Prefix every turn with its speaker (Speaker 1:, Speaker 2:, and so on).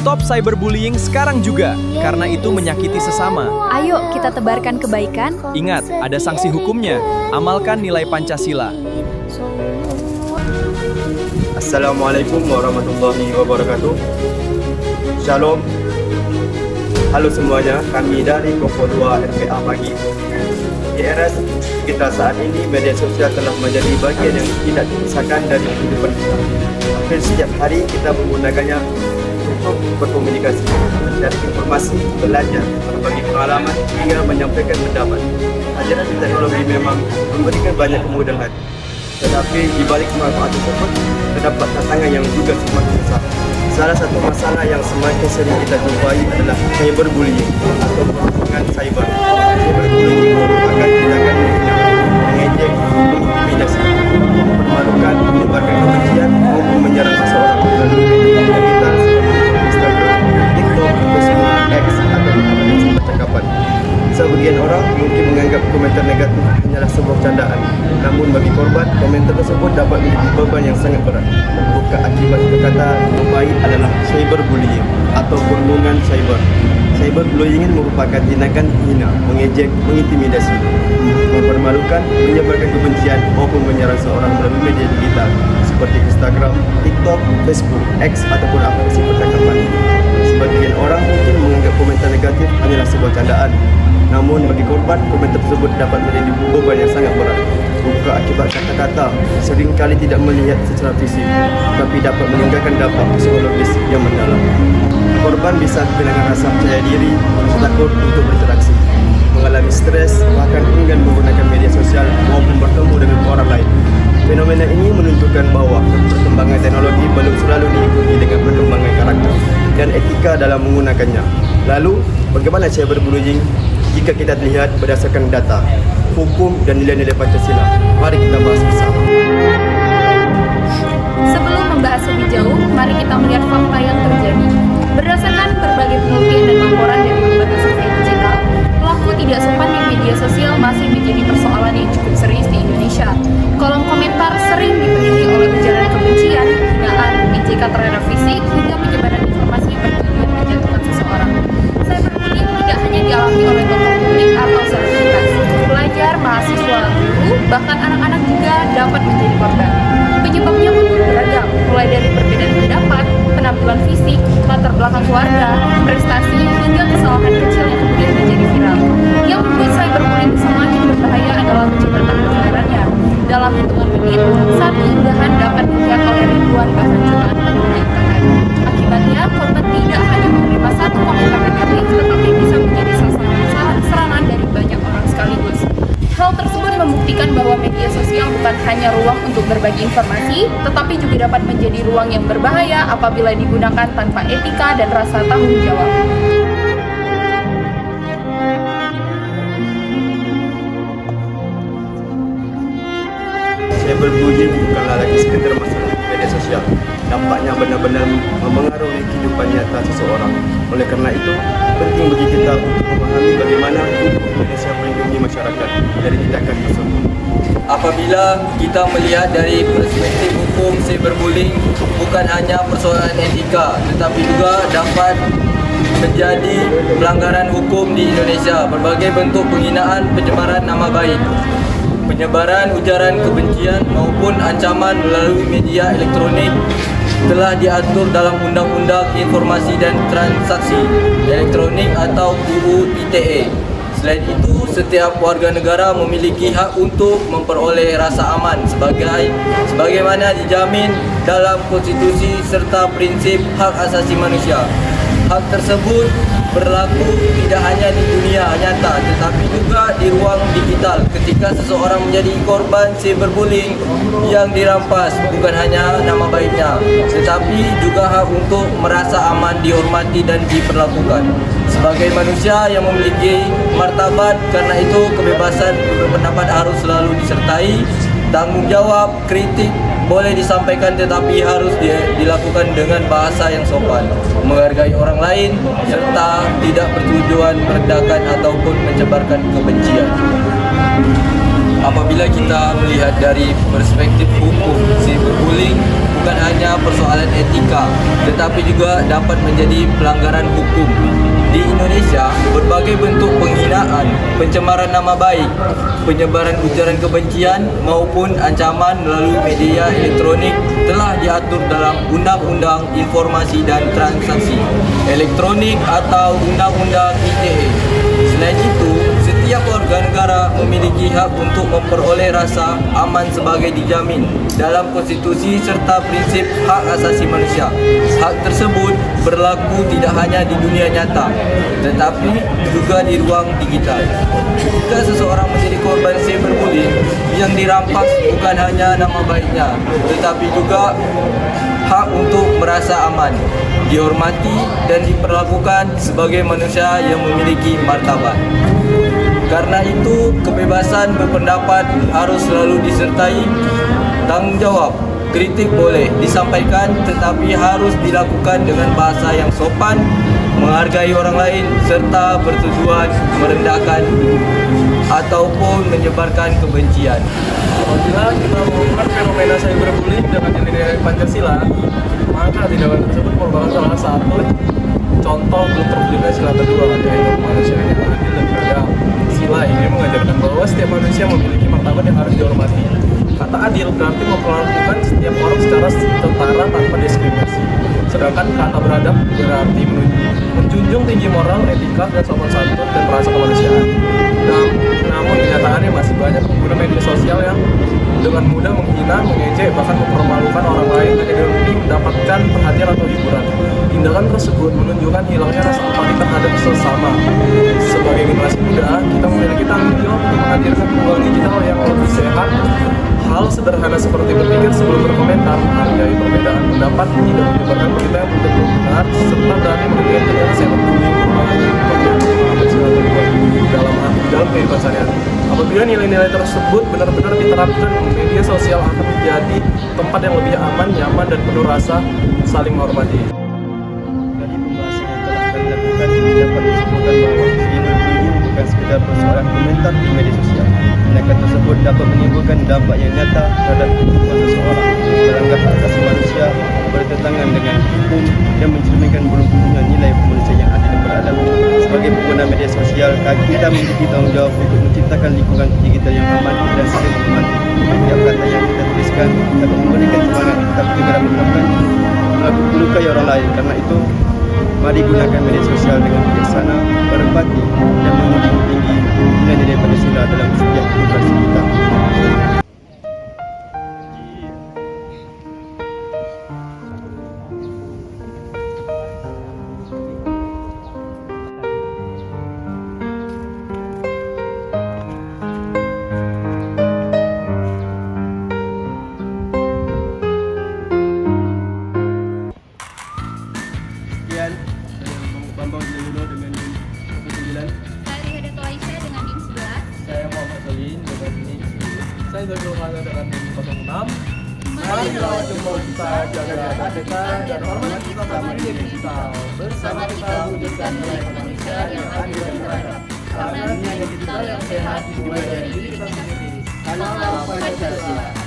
Speaker 1: Stop cyberbullying sekarang juga, karena itu menyakiti sesama.
Speaker 2: Ayo kita tebarkan kebaikan.
Speaker 1: Ingat, ada sanksi hukumnya. Amalkan nilai Pancasila.
Speaker 3: Assalamualaikum warahmatullahi wabarakatuh. Shalom. Halo semuanya, kami dari Kelompok 2 RPA Pagi. Di era kita saat ini, media sosial telah menjadi bagian yang tidak terpisahkan dari kehidupan kita. Hampir setiap hari kita menggunakannya untuk berkomunikasi, mencari informasi, belajar, berbagi pengalaman, hingga menyampaikan pendapat. Ajaran teknologi memang memberikan banyak kemudahan, tetapi di balik manfaat tersebut terdapat tantangan yang juga semakin besar. Salah satu masalah yang semakin sering kita jumpai adalah cyberbullying atau perundungan cyber. Cyberbullying merupakan tindakan menghina, mengejek, mengintimidasi, mempermalukan, menyebarkan kebencian maupun menyerang seseorang melalui media digital seperti Instagram, TikTok, Facebook, X atau aplikasi percakapan. Sebagian orang mungkin menganggap komentar negatif hanyalah sebuah candaan. Namun bagi korban, komentar tersebut dapat menjadi beban yang sangat berat. Bukan akibat kata yang baik adalah cyberbullying atau perundungan cyber. Cyberbullying merupakan tindakan menghina, mengejek, mengintimidasi, mempermalukan, menyebarkan kebencian maupun menyerang seorang melalui media digital seperti Instagram, TikTok, Facebook, X ataupun aplikasi percakapan. Sebagian orang mungkin menganggap komentar negatif hanyalah sebuah candaan. Namun bagi korban, komentar tersebut dapat menjadi beban yang sangat berat. Bukan akibat kata-kata seringkali tidak melihat secara fisik, tapi dapat meninggalkan dampak psikologis yang mendalam. Korban bisa kehilangan rasa percaya diri, takut untuk berinteraksi, mengalami stres, bahkan enggan menggunakan media sosial maupun bertemu dengan orang lain. Fenomena ini menunjukkan bahawa perkembangan teknologi belum selalu diikuti dengan perkembangan karakter dan etika dalam menggunakannya. Lalu, bagaimana cyberbullying jika kita lihat berdasarkan data, hukum dan nilai-nilai Pancasila? Mari kita bahas bersama.
Speaker 2: Sebelum membahas lebih jauh, mari kita melihat fakta yang terjadi. Berdasarkan berbagai penelitian dan laporan dari lembaga survei digital, pelaku tidak sopan di media sosial masih menjadi persoalan yang cukup serius di Indonesia. Kolom komentar sering dipenuhi oleh ujaran kebencian, hinaan, ejekan terhadap fisik, hingga penyebaran informasi yang bertujuan menjatuhkan seseorang. Cyberbullying tidak hanya dialami oleh tokoh publik atau selebritas. Pelajar, mahasiswa, guru, bahkan anak-anak juga dapat menjadi korban. Penyebabnya pun beragam, mulai dari perbedaan pendapat, penampilan fisik, latar belakang keluarga, prestasi, hingga kesalahan kecil yang kemudian menjadi viral. Yang membuat cyberbullying semakin berbahaya adalah kecepatan penyebarannya. Dalam hitungan menit, satu unggahan dapat dilihat oleh ribuan bahkan jutaan pengguna internet. Akibatnya, korban tidak hanya menerima satu komentar negatif, tetapi bisa menjadi sasaran serangan dari banyak orang sekaligus. Hal tersebut membuktikan bahwa media sosial bukan hanya ruang untuk berbagi informasi, tetapi juga dapat menjadi ruang yang berbahaya apabila digunakan tanpa etika dan rasa tanggung jawab.
Speaker 3: Cyberbullying bukanlah lagi sekedar masalah media sosial. Dampaknya benar-benar memengaruhi kehidupan nyata seseorang. Oleh karena itu, penting bagi kita untuk memahami bagaimana hukum Indonesia melindungi masyarakat dari tindakan tersebut.
Speaker 4: Apabila kita melihat dari perspektif hukum, cyberbullying bukan hanya persoalan etika, tetapi juga dapat menjadi pelanggaran hukum di Indonesia. Berbagai bentuk penghinaan, pencemaran nama baik, penyebaran ujaran kebencian maupun ancaman melalui media elektronik telah diatur dalam Undang-Undang Informasi dan Transaksi Elektronik atau UU ITE. Selain itu, setiap warga negara memiliki hak untuk memperoleh rasa aman sebagaimana dijamin dalam konstitusi serta prinsip hak asasi manusia. Hak tersebut berlaku tidak hanya di dunia nyata tetapi juga di ruang digital ketika seseorang menjadi korban cyberbullying yang dirampas bukan hanya nama baiknya tetapi juga hak untuk merasa aman, dihormati dan diperlakukan sebagai manusia yang memiliki martabat. Karena itu kebebasan berpendapat harus selalu disertai tanggung jawab. Kritik boleh disampaikan tetapi harus dilakukan dengan bahasa yang sopan, menghargai orang lain, serta tidak bertujuan merendahkan ataupun mencebarkan kebencian. apabila kita melihat dari perspektif hukum, cyberbullying bukan hanya persoalan etika, tetapi juga dapat menjadi pelanggaran hukum. Di Indonesia, berbagai bentuk penghinaan, pencemaran nama baik, penyebaran ujaran kebencian maupun ancaman melalui media elektronik telah diatur dalam Undang-Undang Informasi dan Transaksi Elektronik atau Undang-Undang ITE. Selain itu, setiap warga negara memiliki hak untuk memperoleh rasa aman sebagai dijamin dalam konstitusi serta prinsip hak asasi manusia. Hak tersebut berlaku tidak hanya di dunia nyata, tetapi juga di ruang digital. Jika seseorang menjadi korban cyberbullying, yang dirampas bukan hanya nama baiknya, tetapi juga hak untuk merasa aman, dihormati dan diperlakukan sebagai manusia yang memiliki martabat. Karena itu, kebebasan berpendapat harus selalu disertai tanggung jawab. Kritik boleh disampaikan, tetapi harus dilakukan dengan bahasa yang sopan, menghargai orang lain, serta bertujuan merendahkan ataupun menyebarkan kebencian.
Speaker 5: Apabila kita melakukan fenomena cyberbullying dengan nilai-nilai Pancasila, maka tindakan tersebut merupakan salah satu contoh belum terwujudnya sila kedua, yaitu kemanusiaan yang adil dan beradab. Sila ini mengajarkan bahwa setiap manusia memiliki martabat yang harus dihormati. Kata adil berarti memperlakukan setiap orang secara setara tanpa diskriminasi. Sedangkan kata beradab berarti menjunjung tinggi moral, etika, dan sopan santun dan rasa kemanusiaan. Namun kenyataannya masih banyak pengguna media sosial yang dengan mudah menghina, mengejek, bahkan mempermalukan orang lain hanya demi mendapatkan perhatian atau hiburan. Tindakan tersebut menunjukkan hilangnya rasa empati terhadap sesama. Sebagai generasi muda, kita memiliki tanggung jawab untuk menghadirkan peluang digital yang lebih sehat. Hal sederhana seperti berpikir sebelum berkomentar, menghargai perbedaan pendapat, tidak menyebarkan berita yang belum tentu benar, serta berani menilai tindakan cyberbullying dalam kehidupan sehari-hari. Apabila nilai-nilai tersebut benar-benar diterapkan, media sosial akan menjadi tempat yang lebih aman, nyaman, dan penuh rasa saling menghormati.
Speaker 3: Dari pembahasan yang telah kami lakukan, dapat disimpulkan bahawa cyberbullying bukan sekedar persoalan komentar di media sosial. Tindakan tersebut dapat menimbulkan dampak yang nyata terhadap kehidupan seseorang, melanggar hak asasi manusia, bertentangan dengan hukum, dan mencerminkan buruknya nilai kemanusiaan yang adil dan beradab. Sebagai pengguna media sosial, kita memiliki tanggung jawab untuk menciptakan lingkungan digital yang aman dan saling menghormati. Setiap kata yang kita tuliskan dapat memberikan semangat kita segera menerapkan melukai orang lain. Karena itu, mari gunakan media sosial dengan bijaksana, berempati, dan menjunjung tinggi nilai-nilai Pancasila dalam setiap interaksi kita. Sekian dari Bambang Juluno dengan NIM 9.
Speaker 2: Saya Rihedato Aisyah dengan NIM 11.
Speaker 5: Saya Muhammad Salim dengan NIM 10. Saya Zagul Khana dengan NIM 06. Mari lawan jempol kita, jaga data kita, dan hormat kita sama diri digital. Bersama kita wujudkan nilai manusia yang adil dan beradab. Karena dunia digital yang sehat dimulai dari diri kita sendiri. Salam Pancasila.